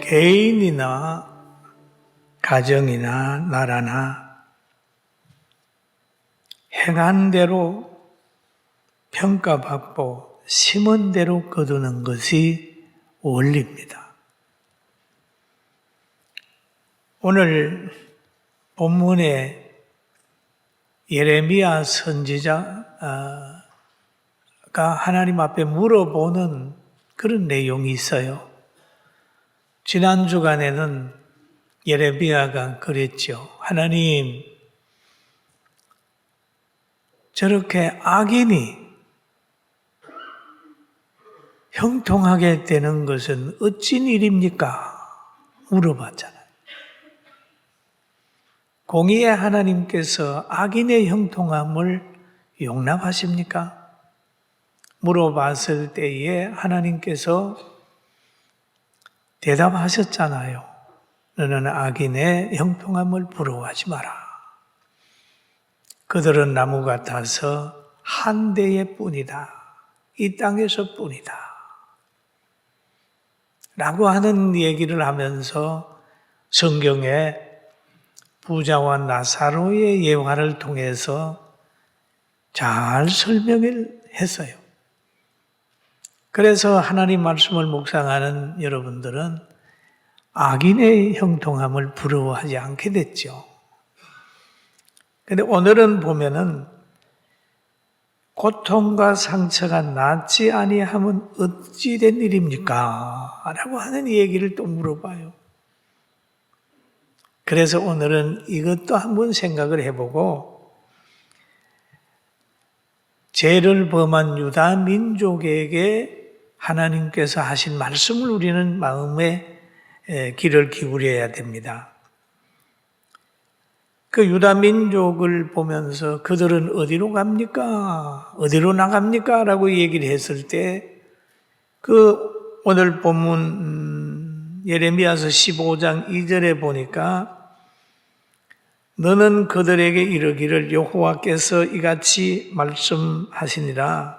개인이나 가정이나 나라나 행한 대로 평가받고 심은 대로 거두는 것이 원리입니다. 오늘 본문에 예레미야 선지자가 하나님 앞에 물어보는 그런 내용이 있어요. 지난 주간에는 예레미야가 그랬죠. 하나님, 저렇게 악인이 형통하게 되는 것은 어찌 일입니까? 물어봤잖아요. 공의의 하나님께서 악인의 형통함을 용납하십니까? 물어봤을 때에 하나님께서 대답하셨잖아요. 너는 악인의 형통함을 부러워하지 마라. 그들은 나무 같아서 한 대의 뿐이다. 이 땅에서 뿐이다. 라고 하는 얘기를 하면서 성경에 부자와 나사로의 예화를 통해서 잘 설명을 했어요. 그래서 하나님 말씀을 묵상하는 여러분들은 악인의 형통함을 부러워하지 않게 됐죠. 그런데 오늘은 보면은 고통과 상처가 낫지 아니하면 어찌 된 일입니까? 라고 하는 얘기를 또 물어봐요. 그래서 오늘은 이것도 한번 생각을 해보고 죄를 범한 유다 민족에게 하나님께서 하신 말씀을 우리는 마음에 귀를 기울여야 됩니다. 그 유다 민족을 보면서 그들은 어디로 갑니까? 어디로 나갑니까? 라고 얘기를 했을 때 그 오늘 본문 예레미야서 15장 2절에 보니까 너는 그들에게 이르기를 여호와께서 이같이 말씀하시니라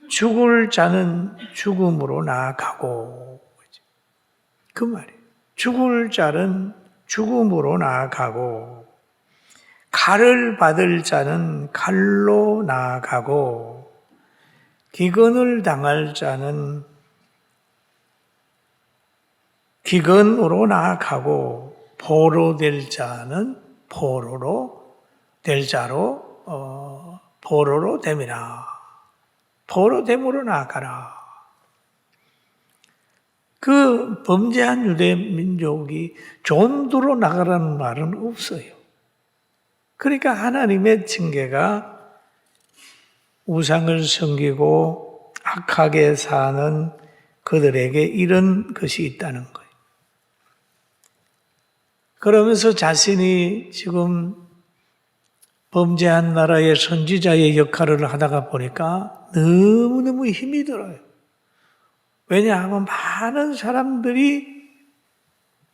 죽을 자는 죽음으로 나아가고 그 말이에요. 죽을 자는 죽음으로 나아가고 칼을 받을 자는 칼로 나아가고 기근을 당할 자는 기근으로 나아가고 포로 될 자는 포로로 될 자로 포로로 됨이라. 포로됨으로 나아가라. 그 범죄한 유대 민족이 존두로 나가라는 말은 없어요. 그러니까 하나님의 징계가 우상을 섬기고 악하게 사는 그들에게 이런 것이 있다는 거예요. 그러면서 자신이 지금 범죄한 나라의 선지자의 역할을 하다가 보니까 너무너무 힘이 들어요. 왜냐하면 많은 사람들이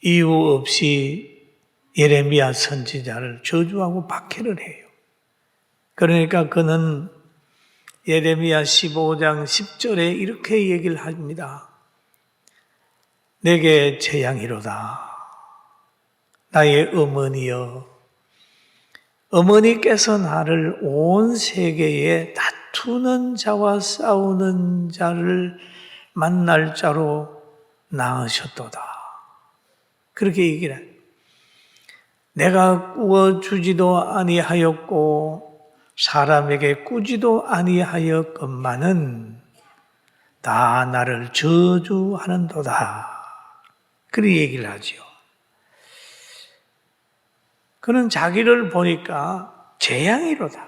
이유 없이 예레미야 선지자를 저주하고 박해를 해요. 그러니까 그는 예레미야 15장 10절에 이렇게 얘기를 합니다. 내게 재앙이로다. 나의 어머니여. 어머니께서 나를 온 세계에 다투는 자와 싸우는 자를 만날 자로 낳으셨도다. 그렇게 얘기를 해요. 내가 꾸어주지도 아니하였고 사람에게 꾸지도 아니하였건만은 다 나를 저주하는도다. 그렇게 얘기를 하죠. 그는 자기를 보니까 재앙이로다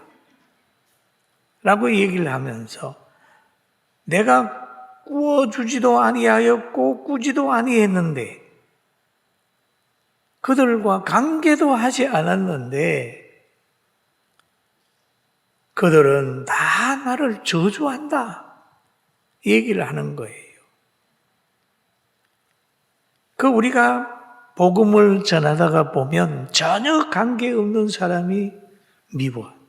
라고 얘기를 하면서 내가 꾸어주지도 아니하였고 꾸지도 아니했는데 그들과 관계도 하지 않았는데 그들은 다 나를 저주한다 얘기를 하는 거예요. 그 우리가 복음을 전하다가 보면 전혀 관계없는 사람이 미워한다.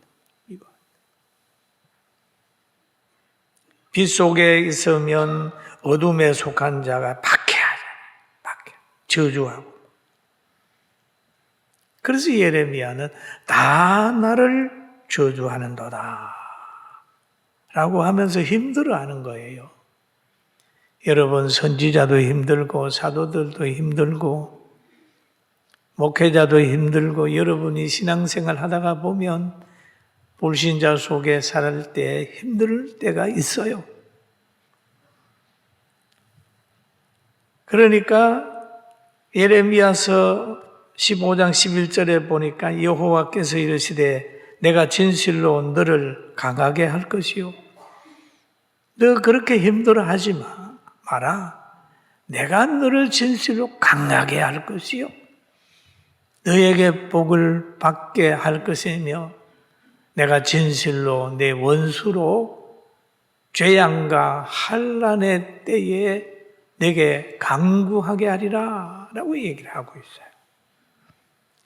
빛 속에 있으면 어둠에 속한 자가 박해하잖아요. 저주하고. 그래서 예레미야는 다 나를 저주하는도다 라고 하면서 힘들어하는 거예요. 여러분, 선지자도 힘들고 사도들도 힘들고 목회자도 힘들고 여러분이 신앙생활 하다가 보면 불신자 속에 살 때 힘들 때가 있어요. 그러니까 예레미야서 15장 11절에 보니까 여호와께서 이르시되 내가 진실로 너를 강하게 할 것이요. 너 그렇게 힘들어하지 마라. 내가 너를 진실로 강하게 할 것이요. 너에게 복을 받게 할 것이며 내가 진실로 내 원수로 죄악과 환난의 때에 내게 강구하게 하리라 라고 얘기를 하고 있어요.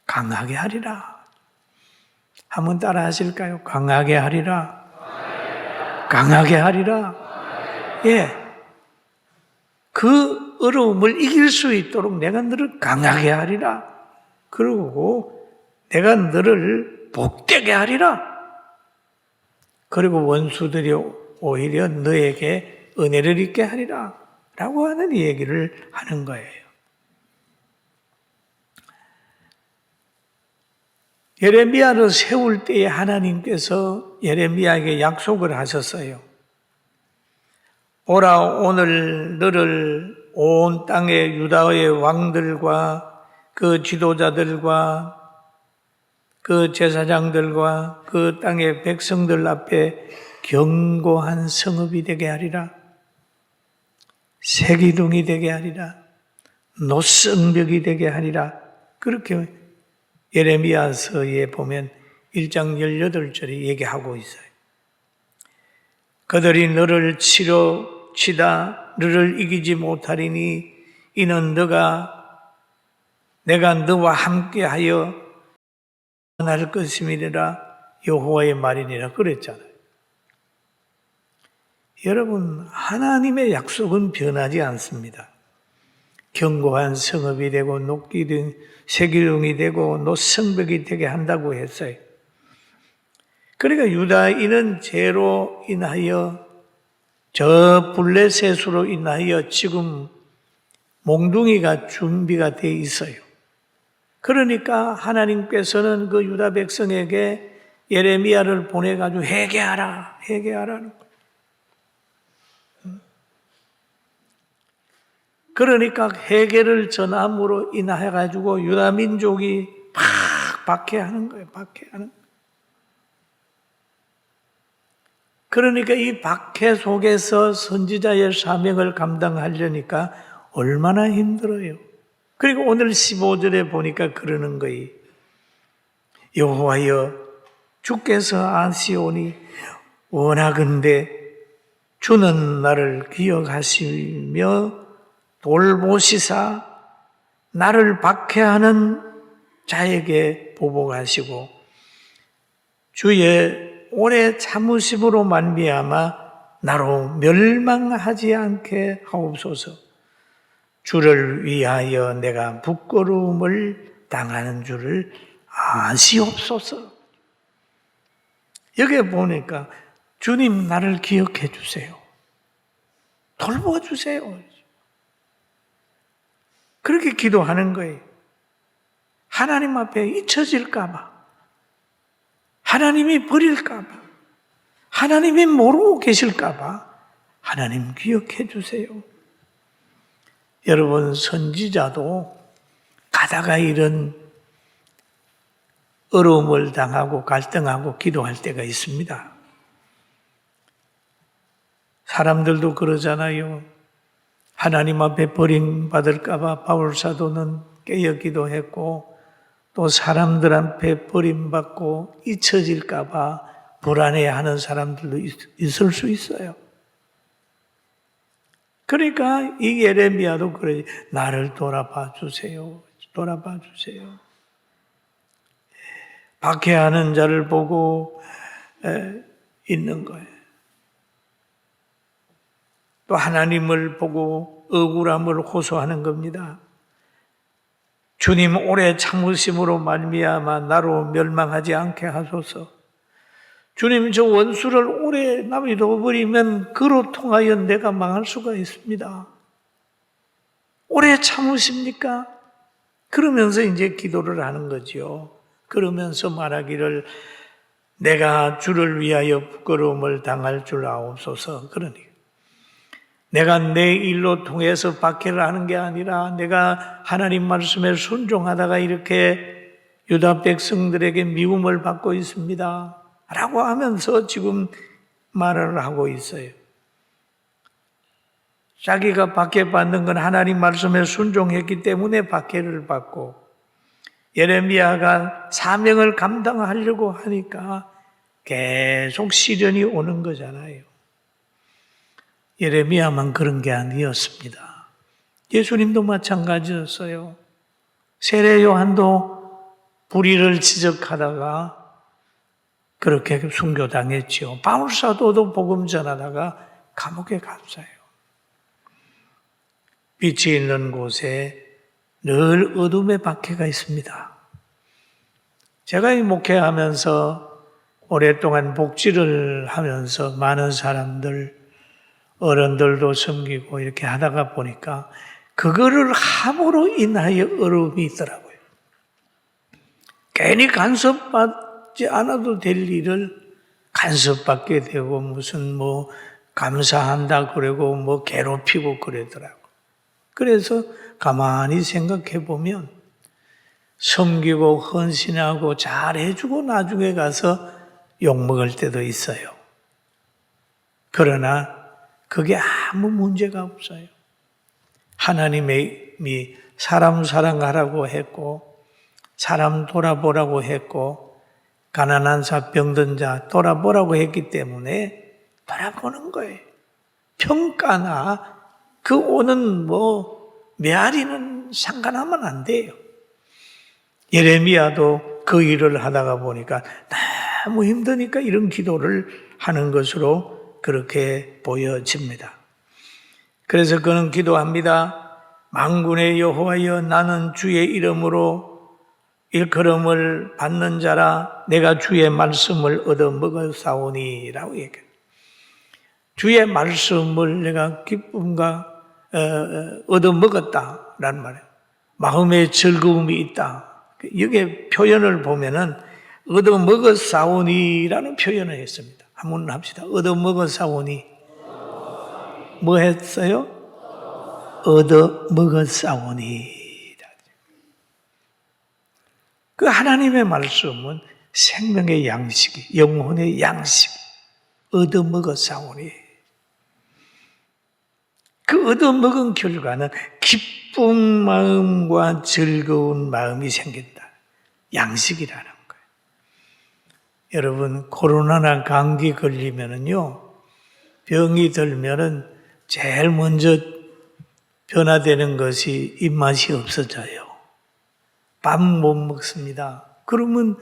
강하게 하리라. 한번 따라 하실까요? 강하게 하리라. 강하게 하리라. 예. 그 어려움을 이길 수 있도록 내가 너를 강하게 하리라. 그리고 내가 너를 복되게 하리라. 그리고 원수들이 오히려 너에게 은혜를 입게 하리라 라고 하는 얘기를 하는 거예요. 예레미야를 세울 때에 하나님께서 예레미야에게 약속을 하셨어요. 오라, 오늘 너를 온 땅의 유다의 왕들과 그 지도자들과 그 제사장들과 그 땅의 백성들 앞에 견고한 성읍이 되게 하리라. 새기둥이 되게 하리라. 노성벽이 되게 하리라. 그렇게 예레미야서에 보면 1장 18절에 얘기하고 있어요. 그들이 너를 치다 너를 이기지 못하리니 이는 내가 너와 함께하여 할 것임이니라 여호와의 말이니라 그랬잖아요. 여러분, 하나님의 약속은 변하지 않습니다. 견고한 성읍이 되고 녹기둥, 새기둥이 되고 노성벽이 되게 한다고 했어요. 그러니까 유다인은 죄로 인하여 저 블레셋으로 인하여 지금 몽둥이가 준비가 되어 있어요. 그러니까 하나님께서는 그 유다 백성에게 예레미야를 보내가지고 회개하라는 거예요. 그러니까 회개를 전함으로 인해가지고 유다 민족이 박해하는 거예요. 박해하는 거예요. 그러니까 이 박해 속에서 선지자의 사명을 감당하려니까 얼마나 힘들어요. 그리고 오늘 15절에 보니까 그러는 거예요. 여호와여, 주께서 아시오니 원하건대 주는 나를 기억하시며 돌보시사 나를 박해하는 자에게 보복하시고 주의 오래 참으심으로 말미암아 나로 멸망하지 않게 하옵소서. 주를 위하여 내가 부끄러움을 당하는 줄을 아시옵소서. 여기 보니까 주님 나를 기억해 주세요. 돌보주세요. 그렇게 기도하는 거예요. 하나님 앞에 잊혀질까 봐. 하나님이 버릴까 봐. 하나님이 모르고 계실까 봐. 하나님 기억해 주세요. 여러분, 선지자도 가다가 이런 어려움을 당하고 갈등하고 기도할 때가 있습니다. 사람들도 그러잖아요. 하나님 앞에 버림받을까 봐 바울 사도는 깨어 기도했고 또 사람들 앞에 버림받고 잊혀질까 봐 불안해하는 사람들도 있을 수 있어요. 그러니까 이 예레미야도 그래, 나를 돌아봐 주세요. 돌아봐 주세요. 박해하는 자를 보고 있는 거예요. 또 하나님을 보고 억울함을 호소하는 겁니다. 주님 오래 참으심으로 말미암아 나로 멸망하지 않게 하소서. 주님 저 원수를 오래 놔둬버리면 그로 통하여 내가 망할 수가 있습니다. 오래 참으십니까? 그러면서 이제 기도를 하는 거죠. 그러면서 말하기를 내가 주를 위하여 부끄러움을 당할 줄 아옵소서. 그러니 내가 내 일로 통해서 박해를 하는 게 아니라 내가 하나님 말씀에 순종하다가 이렇게 유다 백성들에게 미움을 받고 있습니다 라고 하면서 지금 말을 하고 있어요. 자기가 박해받는 건 하나님 말씀에 순종했기 때문에 박해를 받고, 예레미야가 사명을 감당하려고 하니까 계속 시련이 오는 거잖아요. 예레미야만 그런 게 아니었습니다. 예수님도 마찬가지였어요. 세례 요한도 불의를 지적하다가 그렇게 순교당했지요. 바울 사도도 복음 전하다가 감옥에 갔어요. 빛이 있는 곳에 늘 어둠의 박해가 있습니다. 제가 이 목회하면서 오랫동안 복지를 하면서 많은 사람들, 어른들도 섬기고 이렇게 하다가 보니까 그거를 함으로 인하여 어려움이 있더라고요. 괜히 간섭받지 않아도 될 일을 간섭받게 되고 무슨 뭐 감사한다 그러고 뭐 괴롭히고 그러더라고요. 그래서 가만히 생각해 보면 섬기고 헌신하고 잘해주고 나중에 가서 욕먹을 때도 있어요. 그러나 그게 아무 문제가 없어요. 하나님이 사람 사랑하라고 했고 사람 돌아보라고 했고 가난한 자 병든 자 돌아보라고 했기 때문에 돌아보는 거예요. 평가나 그 오는 메아리는 상관하면 안 돼요. 예레미야도 그 일을 하다가 보니까 너무 힘드니까 이런 기도를 하는 것으로 그렇게 보여집니다. 그래서 그는 기도합니다. 만군의 여호와여, 나는 주의 이름으로 일컬음을 받는 자라. 내가 주의 말씀을 얻어먹었사오니 라고 얘기해요. 주의 말씀을 내가 기쁨과 얻어먹었다라는 말이에요. 마음에 즐거움이 있다. 여기에 표현을 보면은 얻어먹었사오니라는 표현을 했습니다. 한번 합시다. 얻어먹었사오니. 뭐 했어요? 얻어먹었사오니. 그 하나님의 말씀은 생명의 양식이, 영혼의 양식, 얻어먹었사오니. 그 얻어먹은 결과는 기쁜 마음과 즐거운 마음이 생긴다. 양식이라는 거예요. 여러분, 코로나나 감기 걸리면은요, 병이 들면은 제일 먼저 변화되는 것이 입맛이 없어져요. 밥 못 먹습니다. 그러면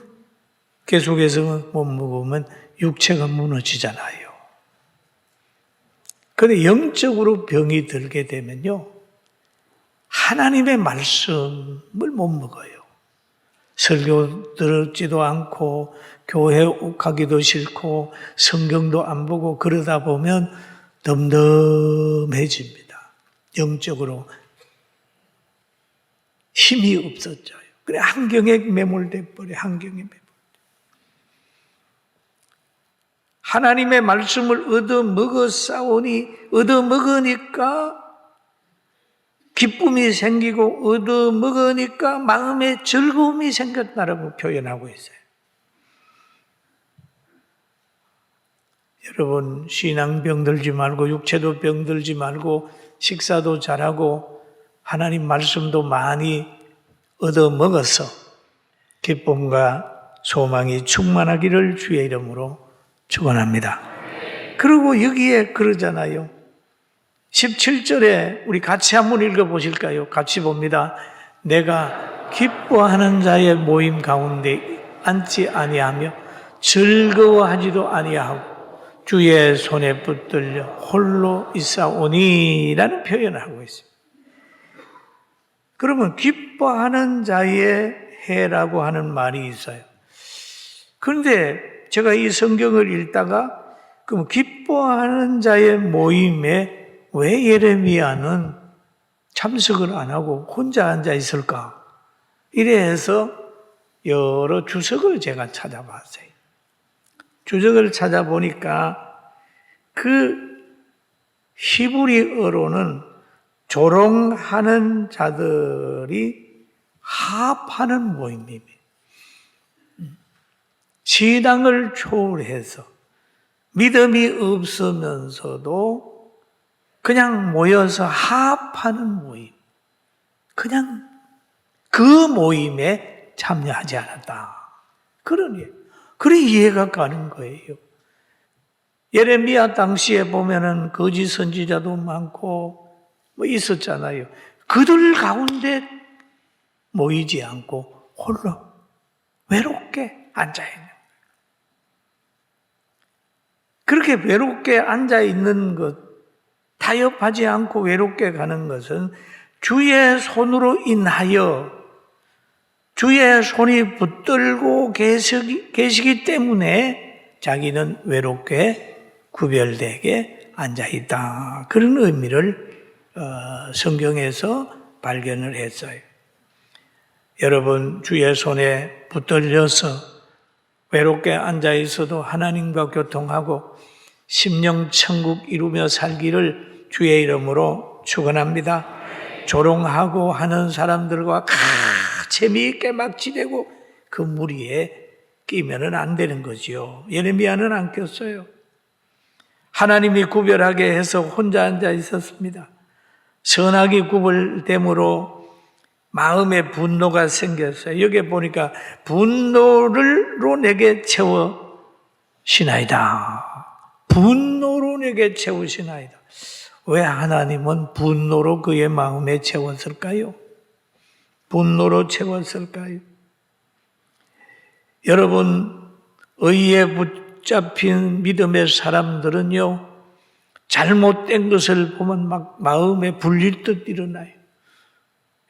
계속해서 못 먹으면 육체가 무너지잖아요. 그런데 영적으로 병이 들게 되면요, 하나님의 말씀을 못 먹어요. 설교 들었지도 않고 교회 가기도 싫고 성경도 안 보고 그러다 보면 덤덤해집니다. 영적으로 힘이 없어져요. 그래 환경에 매몰돼 버려. 환경에 매몰돼. 하나님의 말씀을 얻어먹으니까 기쁨이 생기고 얻어먹으니까 마음에 즐거움이 생겼다라고 표현하고 있어요. 여러분, 신앙 병들지 말고 육체도 병들지 말고 식사도 잘하고 하나님 말씀도 많이 얻어먹어서 기쁨과 소망이 충만하기를 주의 이름으로 축원합니다. 그리고 여기에 그러잖아요. 17절에 우리 같이 한번 읽어보실까요? 같이 봅니다. 내가 기뻐하는 자의 모임 가운데 앉지 아니하며 즐거워하지도 아니하고 주의 손에 붙들려 홀로 있사오니 라는 표현을 하고 있습니다. 그러면 기뻐하는 자의 해라고 하는 말이 있어요. 그런데 제가 이 성경을 읽다가 그럼 기뻐하는 자의 모임에 왜 예레미야는 참석을 안 하고 혼자 앉아 있을까? 이래서 여러 주석을 제가 찾아봤어요. 주석을 찾아보니까 그 히브리어로는 조롱하는 자들이 합하는 모임입니다. 신앙을 초월해서 믿음이 없으면서도 그냥 모여서 합하는 모임. 그냥 그 모임에 참여하지 않았다. 그러니 그래 이해가 가는 거예요. 예레미야 당시에 보면은 거짓 선지자도 많고 뭐 있었잖아요. 그들 가운데 모이지 않고 홀로 외롭게 앉아 있는 거예요. 그렇게 외롭게 앉아 있는 것, 타협하지 않고 외롭게 가는 것은 주의 손으로 인하여 주의 손이 붙들고 계시기 때문에 자기는 외롭게 구별되게 앉아있다. 그런 의미를 성경에서 발견을 했어요. 여러분 주의 손에 붙들려서 외롭게 앉아있어도 하나님과 교통하고 심령 천국 이루며 살기를 주의 이름으로 축원합니다. 조롱하고 하는 사람들과 재미있게 막 지내고 그 무리에 끼면은 안 되는 거지요. 예레미야는 안 꼈어요. 하나님이 구별하게 해서 혼자 앉아 있었습니다. 선악이 구별됨으로 마음에 분노가 생겼어요. 여기 보니까 분노로 내게 채우시나이다. 분노로 내게 채우시나이다. 왜 하나님은 분노로 그의 마음에 채웠을까요? 분노로 채웠을까요? 여러분, 의에 붙잡힌 믿음의 사람들은요, 잘못된 것을 보면 막 마음에 불릴 듯 일어나요.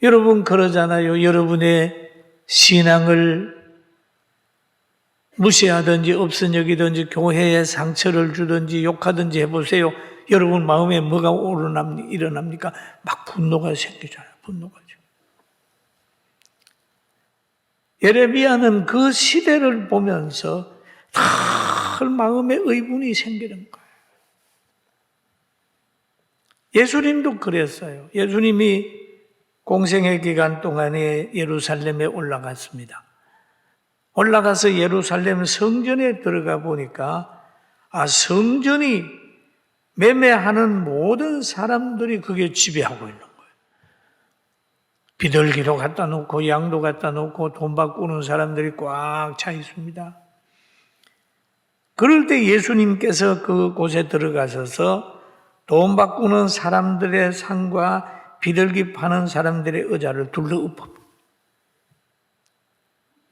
여러분 그러잖아요. 여러분의 신앙을 무시하든지 없은 여기든지 교회에 상처를 주든지 욕하든지 해보세요. 여러분 마음에 뭐가 일어납니까? 막 분노가 생기잖아요. 분노가. 예레미야는 그 시대를 보면서 늘 마음에 의문이 생기는 거예요. 예수님도 그랬어요. 예수님이 공생의 기간 동안에 예루살렘에 올라갔습니다. 올라가서 예루살렘 성전에 들어가 보니까 성전이 매매하는 모든 사람들이 그게 지배하고 있는 거예요. 비둘기도 갖다 놓고 양도 갖다 놓고 돈 바꾸는 사람들이 꽉 차 있습니다. 그럴 때 예수님께서 그곳에 들어가셔서 돈 바꾸는 사람들의 상과 비둘기 파는 사람들의 의자를 둘러 엎어.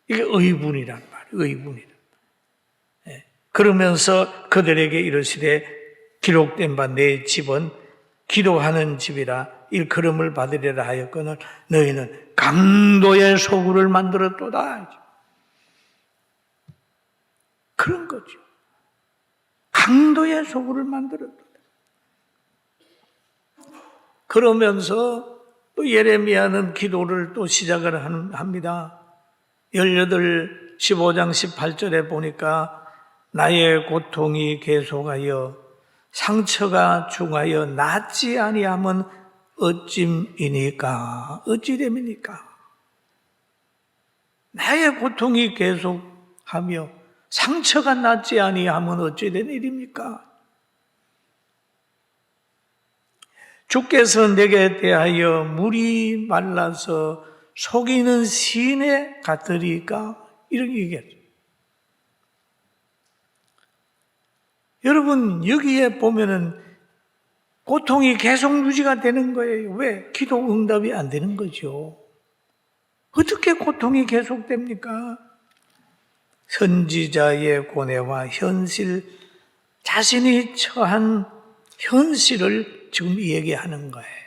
이게 의분이란 말이에요. 의분이란. 그러면서 그들에게 이르시되 기록된 바 내 집은 기도하는 집이라 일컬음을 받으리라 하였거늘 너희는 강도의 소굴을 만들었도다. 그런 거죠. 강도의 소굴을 만들었도다. 그러면서 또 예레미야는 기도를 또 시작을 합니다. 15장 18절에 보니까 나의 고통이 계속하여 상처가 중하여 낫지 아니함은 어찌됨이니까? 나의 고통이 계속하며 상처가 낫지 아니함은 어찌 된 일입니까? 주께서 내게 대하여 물이 말라서 속이는 시내 같으리까? 이렇게 얘기했죠. 여러분 여기에 보면은 고통이 계속 유지가 되는 거예요. 왜? 기도 응답이 안 되는 거죠. 어떻게 고통이 계속됩니까? 선지자의 고뇌와 현실, 자신이 처한 현실을 지금 얘기하는 거예요.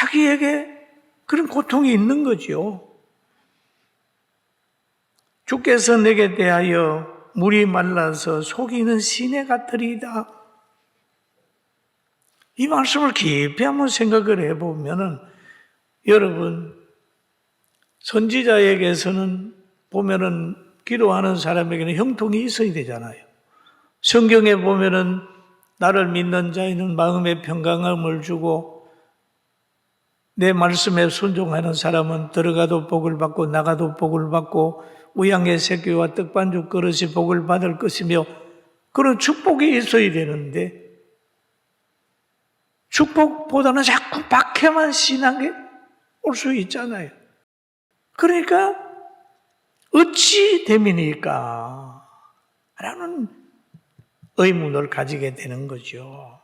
자기에게 그런 고통이 있는 거죠. 주께서 내게 대하여 물이 말라서 속이는 시내 같으리이다. 이 말씀을 깊이 한번 생각을 해보면은 여러분, 선지자에게서는 보면은 기도하는 사람에게는 형통이 있어야 되잖아요. 성경에 보면은 나를 믿는 자에는 마음의 평강함을 주고 내 말씀에 순종하는 사람은 들어가도 복을 받고 나가도 복을 받고 우양의 새끼와 떡반죽 그릇이 복을 받을 것이며 그런 축복이 있어야 되는데 축복보다는 자꾸 박해만 신앙에 올 수 있잖아요. 그러니까 어찌 됨이니까 라는 의문을 가지게 되는 거죠.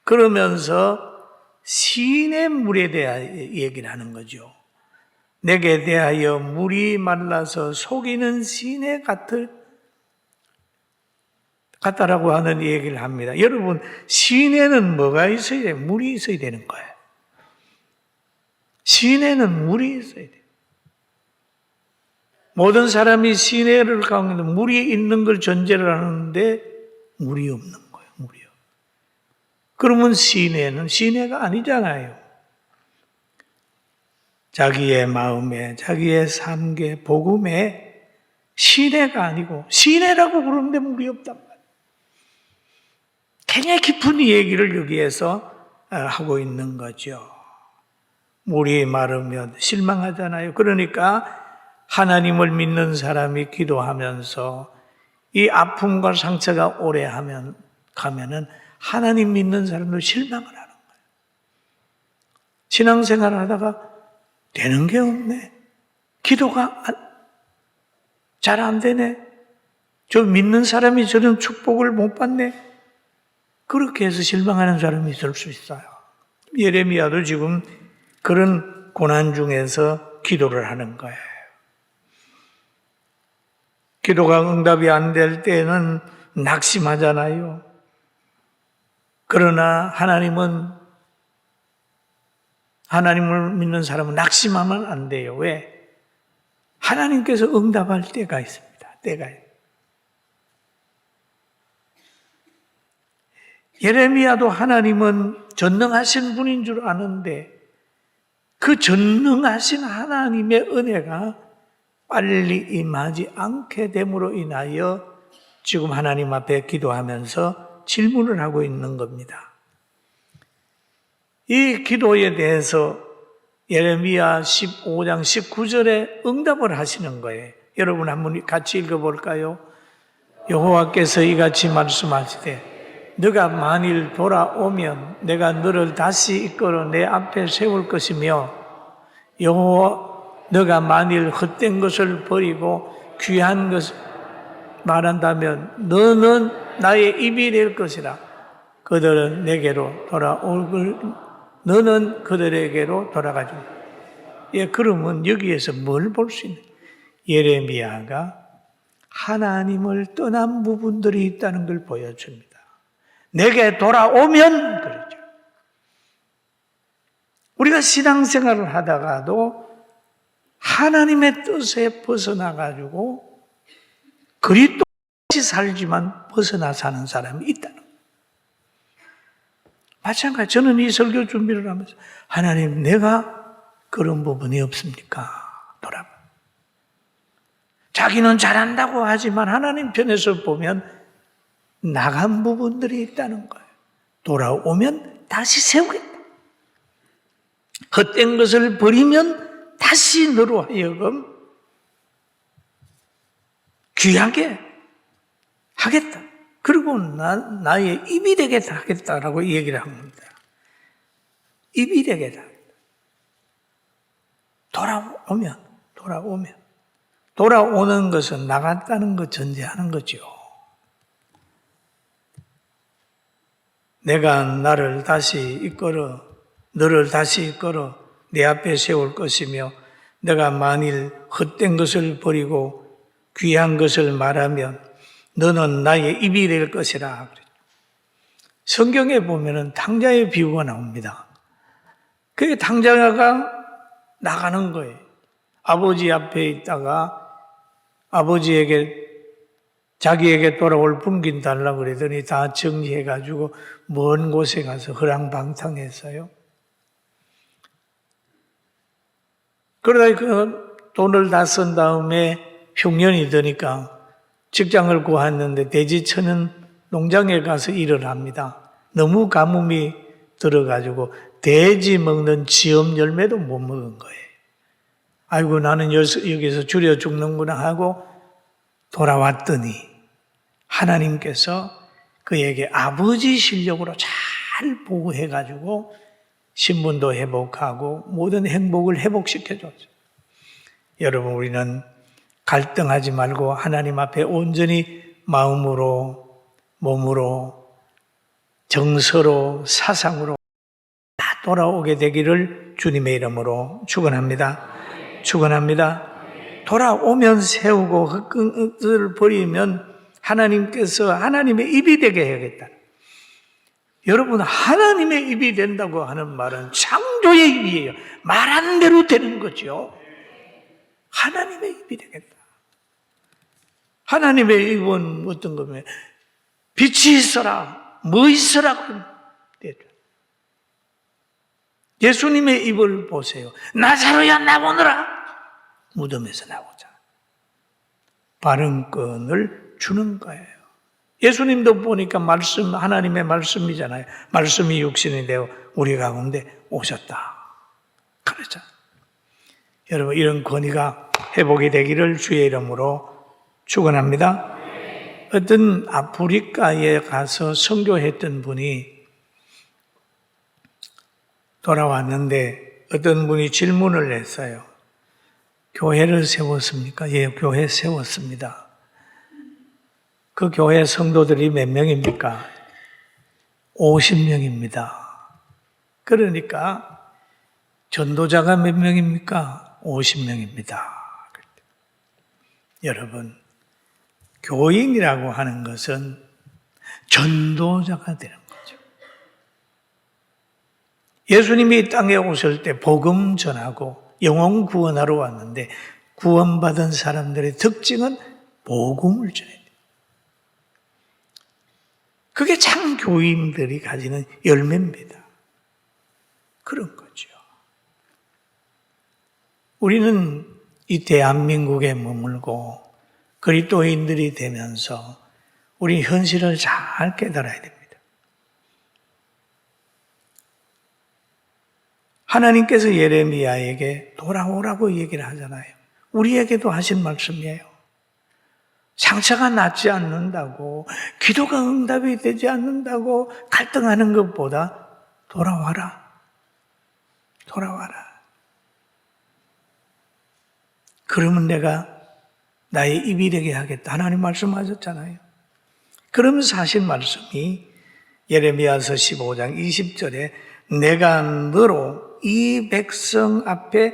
그러면서 시냇물에 대하여 얘기를 하는 거죠. 내게 대하여 물이 말라서 속이는 시내 같다라고 하는 얘기를 합니다. 여러분, 시내는 뭐가 있어야 돼요? 물이 있어야 되는 거예요. 시내는 물이 있어야 돼요. 모든 사람이 시내를 가는데 물이 있는 걸 전제를 하는데 물이 없는 거예요. 물이요. 그러면 시내는 시내가 아니잖아요. 자기의 마음에, 자기의 삶에, 복음에 시내가 아니고 시내라고 그러는데 물이 없단 말이에요. 굉장히 깊은 얘기를 여기에서 하고 있는 거죠. 물이 마르면 실망하잖아요. 그러니까 하나님을 믿는 사람이 기도하면서 이 아픔과 상처가 오래 가면은 하나님 믿는 사람도 실망을 하는 거예요. 신앙생활을 하다가 되는 게 없네. 기도가 잘 안 되네. 저 믿는 사람이 저런 축복을 못 받네. 그렇게 해서 실망하는 사람이 있을 수 있어요. 예레미야도 지금 그런 고난 중에서 기도를 하는 거예요. 기도가 응답이 안 될 때는 낙심하잖아요. 그러나 하나님을 믿는 사람은 낙심하면 안 돼요. 왜? 하나님께서 응답할 때가 있습니다. 때가요. 예레미야도 하나님은 전능하신 분인 줄 아는데 그 전능하신 하나님의 은혜가 빨리 임하지 않게 됨으로 인하여 지금 하나님 앞에 기도하면서 질문을 하고 있는 겁니다. 이 기도에 대해서 예레미야 15장 19절에 응답을 하시는 거예요. 여러분 한번 같이 읽어볼까요? 여호와께서 이같이 말씀하시되 너가 만일 돌아오면 내가 너를 다시 이끌어 내 앞에 세울 것이며 너가 만일 헛된 것을 버리고 귀한 것을 말한다면 너는 나의 입이 될 것이라. 그들은 내게로 너는 그들에게로 돌아가지. 예, 그러면 여기에서 뭘 볼 수 있는? 예레미야가 하나님을 떠난 부분들이 있다는 걸 보여줍니다. 내게 돌아오면 그러죠. 우리가 신앙생활을 하다가도 하나님의 뜻에 벗어나가지고 그리스도같이 살지만 벗어나 사는 사람이 있다는 거예요. 마찬가지 저는 이 설교 준비를 하면서 하나님 내가 그런 부분이 없습니까? 돌아봐. 자기는 잘한다고 하지만 하나님 편에서 보면 나간 부분들이 있다는 거예요. 돌아오면 다시 세우겠다. 헛된 것을 버리면 다시 너로 하여금 귀하게 하겠다. 그리고 나의 입이 되겠다 하겠다라고 얘기를 한 겁니다. 입이 되겠다. 돌아오는 것은 나갔다는 것 전제하는 거죠. 내가 너를 다시 이끌어 내 앞에 세울 것이며 내가 만일 헛된 것을 버리고 귀한 것을 말하면 너는 나의 입이 될 것이라. 성경에 보면은 탕자의 비유가 나옵니다. 그게 당자가 나가는 거예요. 아버지 앞에 있다가 아버지에게 자기에게 돌아올 분긴 달라고 그러더니 다 정리해가지고 먼 곳에 가서 허랑방탕했어요. 그러다 그 돈을 다 쓴 다음에 흉년이 드니까 직장을 구했는데 돼지쳐는 농장에 가서 일을 합니다. 너무 가뭄이 들어가지고 돼지 먹는 지엄 열매도 못 먹은 거예요. 아이고 나는 여기서 줄여 죽는구나 하고 돌아왔더니 하나님께서 그에게 아버지 실력으로 잘 보호해가지고 신분도 회복하고 모든 행복을 회복시켜줬어요. 여러분 우리는 갈등하지 말고 하나님 앞에 온전히 마음으로 몸으로 정서로 사상으로 다 돌아오게 되기를 주님의 이름으로 축원합니다. 축원합니다. 돌아오면 세우고 헛것을 버리면 하나님께서 하나님의 입이 되게 해야겠다. 여러분 하나님의 입이 된다고 하는 말은 창조의 입이에요. 말한 대로 되는 거죠. 하나님의 입이 되겠다. 하나님의 입은 어떤 거면 빛이 있어라, 뭐 있어라. 예수님의 입을 보세요. 나사로야 나오너라. 무덤에서 나오자. 발언권을 주는 거예요. 예수님도 보니까 말씀, 하나님의 말씀이잖아요. 말씀이 육신이 되어 우리 가운데 오셨다. 그러자. 여러분 이런 권위가 회복이 되기를 주의 이름으로 축원합니다. 어떤 아프리카에 가서 선교했던 분이 돌아왔는데 어떤 분이 질문을 했어요. 교회를 세웠습니까? 예, 교회 세웠습니다. 그 교회 성도들이 몇 명입니까? 50명입니다. 그러니까 전도자가 몇 명입니까? 50명입니다. 여러분, 교인이라고 하는 것은 전도자가 되는 거죠. 예수님이 이 땅에 오실 때 복음 전하고 영혼 구원하러 왔는데 구원받은 사람들의 특징은 복음을 전해야 돼요. 그게 참 교인들이 가지는 열매입니다. 그런 거죠. 우리는 이 대한민국에 머물고 그리스도인들이 되면서 우리 현실을 잘 깨달아야 됩니다. 하나님께서 예레미야에게 돌아오라고 얘기를 하잖아요. 우리에게도 하신 말씀이에요. 상처가 낫지 않는다고, 기도가 응답이 되지 않는다고 갈등하는 것보다 돌아와라. 돌아와라. 그러면 내가 나의 입이 되게 하겠다. 하나님 말씀하셨잖아요. 그러면서 하신 말씀이 예레미야서 15장 20절에 내가 너로 이 백성 앞에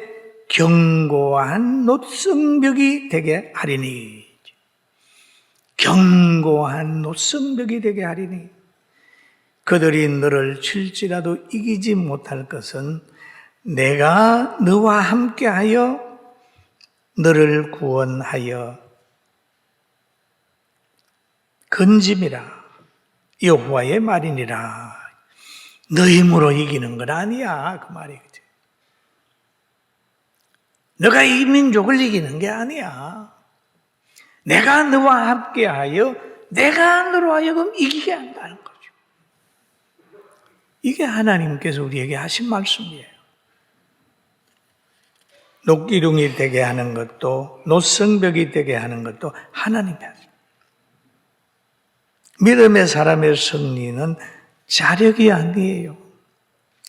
견고한 노성벽이 되게 하리니. 견고한 노성벽이 되게 하리니. 그들이 너를 칠지라도 이기지 못할 것은 내가 너와 함께하여 너를 구원하여 건짐이라. 여호와의 말이니라. 너 힘으로 이기는 건 아니야. 그 말이 그죠. 너가 이 민족을 이기는 게 아니야. 내가 너와 함께하여 내가 너로 하여금 이기게 한다는 거죠. 이게 하나님께서 우리에게 하신 말씀이에요. 녹기둥이 되게 하는 것도 노성벽이 되게 하는 것도 하나님이 하십니다. 믿음의 사람의 승리는 자력이 아니에요.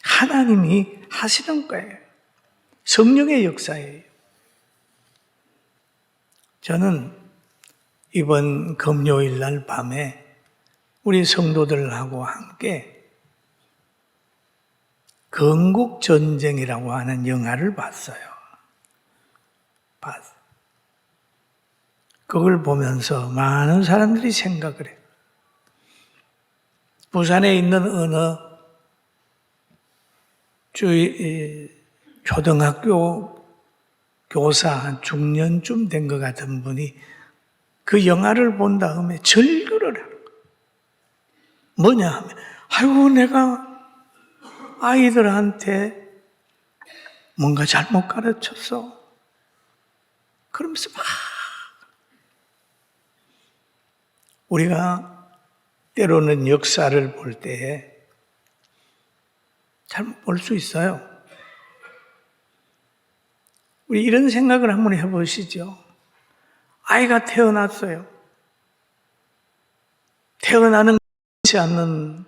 하나님이 하시는 거예요. 성령의 역사예요. 저는 이번 금요일 날 밤에 우리 성도들하고 함께 건국전쟁이라고 하는 영화를 봤어요. 그걸 보면서 많은 사람들이 생각을 해요. 부산에 있는 어느 초등학교 교사 한 중년쯤 된 것 같은 분이 그 영화를 본 다음에 절규를 하는 거예요. 뭐냐 하면, 아이고, 내가 아이들한테 뭔가 잘못 가르쳤어. 그러면서 막 우리가 때로는 역사를 볼 때에 잘못 볼 수 있어요. 우리 이런 생각을 한번 해보시죠. 아이가 태어났어요. 태어나는 것이 않는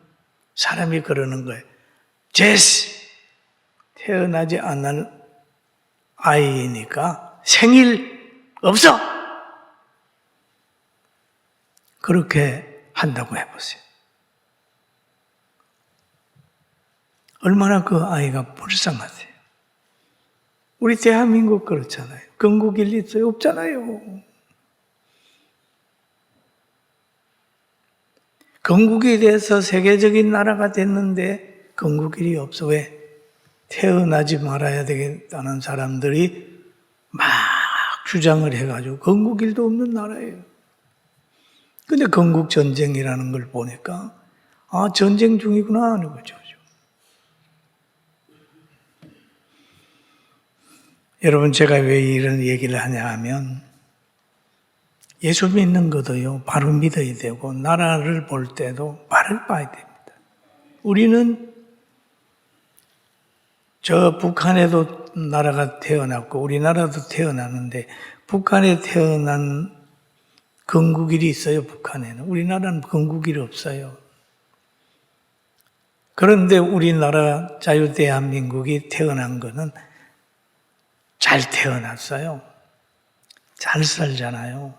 사람이 그러는 거예요. 제스, 태어나지 않은 아이니까 생일 없어! 그렇게 한다고 해보세요. 얼마나 그 아이가 불쌍하세요. 우리 대한민국 그렇잖아요. 건국일 있어요? 없잖아요. 건국이 돼서 세계적인 나라가 됐는데 건국일이 없어. 왜? 태어나지 말아야 되겠다는 사람들이 막 주장을 해가지고 건국일도 없는 나라예요. 근데 건국전쟁이라는 걸 보니까 아, 전쟁 중이구나 하는 거죠. 여러분, 제가 왜 이런 얘기를 하냐 하면 예수 믿는 것도요, 바로 믿어야 되고 나라를 볼 때도 바로 봐야 됩니다. 우리는 저 북한에도 나라가 태어났고 우리나라도 태어났는데 북한에 태어난 건국일이 있어요, 북한에는. 우리나라는 건국일이 없어요. 그런데 우리나라 자유대한민국이 태어난 거는 잘 태어났어요. 잘 살잖아요.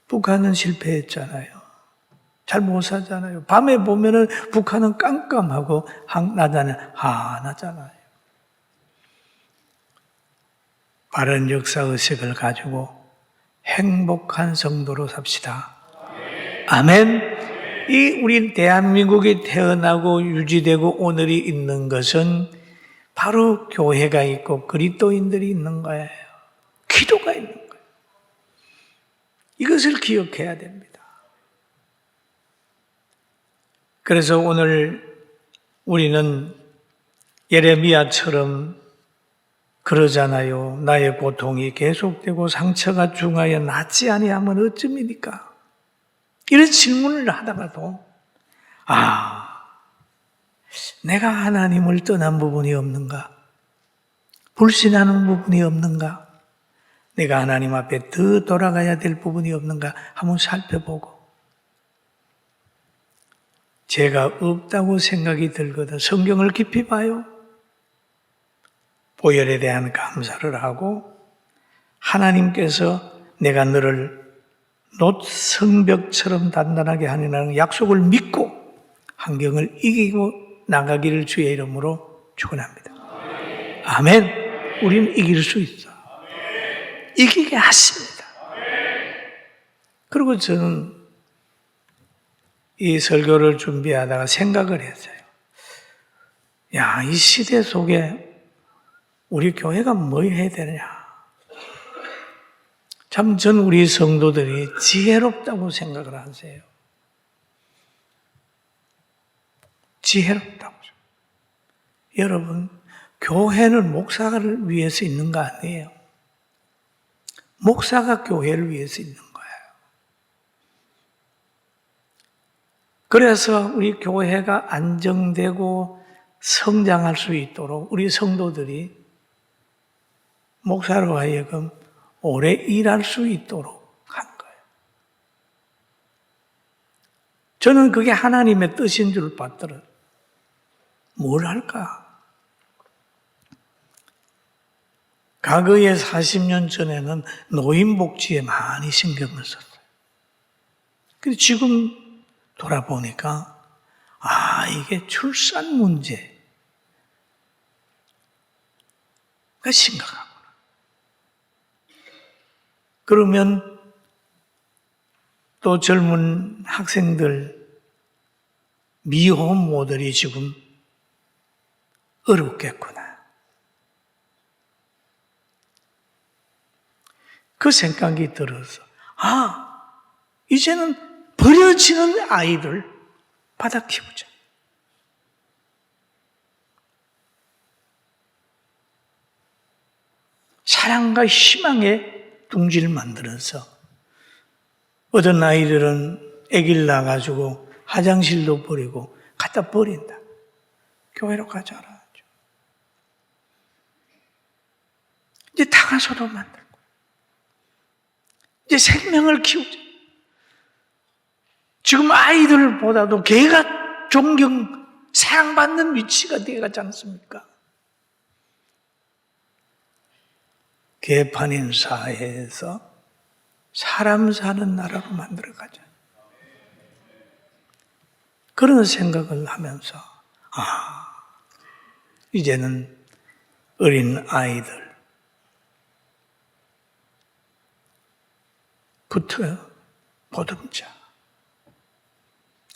북한은 실패했잖아요. 잘 못 살잖아요. 밤에 보면은 북한은 깜깜하고 낮에는 환하잖아요. 바른 역사의식을 가지고 행복한 성도로 삽시다. 아멘. 이 우리 대한민국이 태어나고 유지되고 오늘이 있는 것은 바로 교회가 있고 그리스도인들이 있는 거예요. 기도가 있는 거예요. 이것을 기억해야 됩니다. 그래서 오늘 우리는 예레미야처럼 그러잖아요. 나의 고통이 계속되고 상처가 중하여 낫지 아니하면 어찌입니까? 이런 질문을 하다가도 내가 하나님을 떠난 부분이 없는가? 불신하는 부분이 없는가? 내가 하나님 앞에 더 돌아가야 될 부분이 없는가? 한번 살펴보고 죄가 없다고 생각이 들거든 성경을 깊이 봐요. 보혈에 대한 감사를 하고 하나님께서 내가 너를 놋 성벽처럼 단단하게 하리라는 약속을 믿고 환경을 이기고 나가기를 주의 이름으로 축원합니다. 아멘. 우리는 이길 수 있어. 이기게 하십니다. 그리고 저는 이 설교를 준비하다가 생각을 했어요. 이 시대 속에 우리 교회가 뭐 해야 되느냐. 참 전 우리 성도들이 지혜롭다고 생각을 하세요. 지혜롭다고. 여러분, 교회는 목사를 위해서 있는 거 아니에요. 목사가 교회를 위해서 있는 거예요. 그래서 우리 교회가 안정되고 성장할 수 있도록 우리 성도들이 목사로 하여금 오래 일할 수 있도록 한 거예요. 저는 그게 하나님의 뜻인 줄 봤더라. 뭘 할까? 과거에 40년 전에는 노인복지에 많이 신경을 썼어요. 근데 지금 돌아보니까 이게 출산 문제가 심각하구나. 그러면 또 젊은 학생들, 미혼모들이 지금 어렵겠구나. 그 생각이 들어서 이제는 버려지는 아이들 받아 키우자. 사랑과 희망의 둥지를 만들어서 어떤 아이들은 아기를 낳아가지고 화장실도 버리고 갖다 버린다. 교회로 가자라. 이제 타가서도 만들고 이제 생명을 키우자. 지금 아이들보다도 개가 사랑받는 위치가 되어가지 않습니까? 개판인 사회에서 사람 사는 나라로 만들어가자. 그런 생각을 하면서 이제는 어린 아이들 부터 보듬자.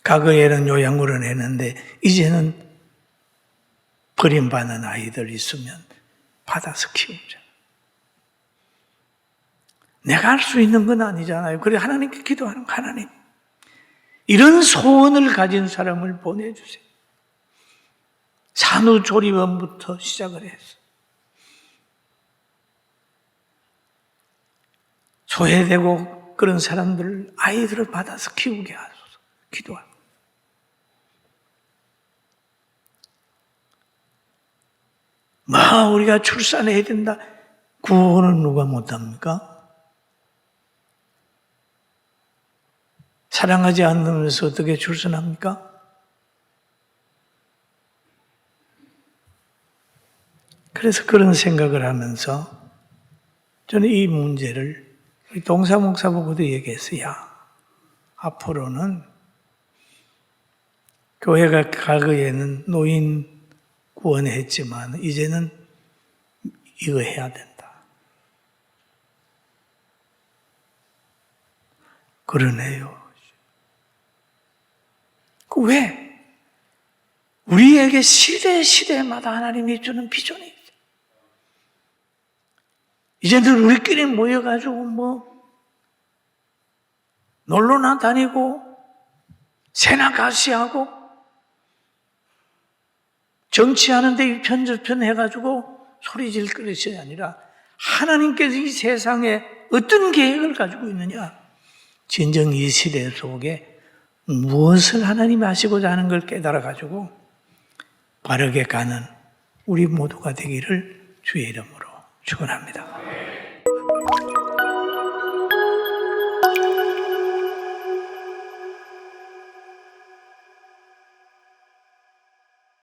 과거에는 요양으로 했는데 이제는 버림받는 아이들 있으면 받아서 키우자. 내가 할 수 있는 건 아니잖아요. 그래 하나님께 기도하는 거, 하나님 이런 소원을 가진 사람을 보내주세요. 산후조리원부터 시작을 해서 소외되고 그런 사람들 아이들을 받아서 키우게 하소서. 기도합니다. 우리가 출산해야 된다. 구원은 누가 못합니까? 사랑하지 않으면서 어떻게 출산합니까? 그래서 그런 생각을 하면서 저는 이 문제를 동사 목사 보고도 얘기했어요. 앞으로는 교회가 과거에는 노인 구원했지만 이제는 이거 해야 된다. 그러네요. 왜? 우리에게 시대마다 하나님이 주는 비전이 있어요. 이제는 우리끼리 모여가지고 놀러나 다니고 새나 가시하고 정치하는데 이편저편 해가지고 소리질 것이 아니라 하나님께서 이 세상에 어떤 계획을 가지고 있느냐, 진정 이 시대 속에 무엇을 하나님이 하시고자 하는 걸 깨달아가지고 바르게 가는 우리 모두가 되기를 주의 이름으로 축원합니다.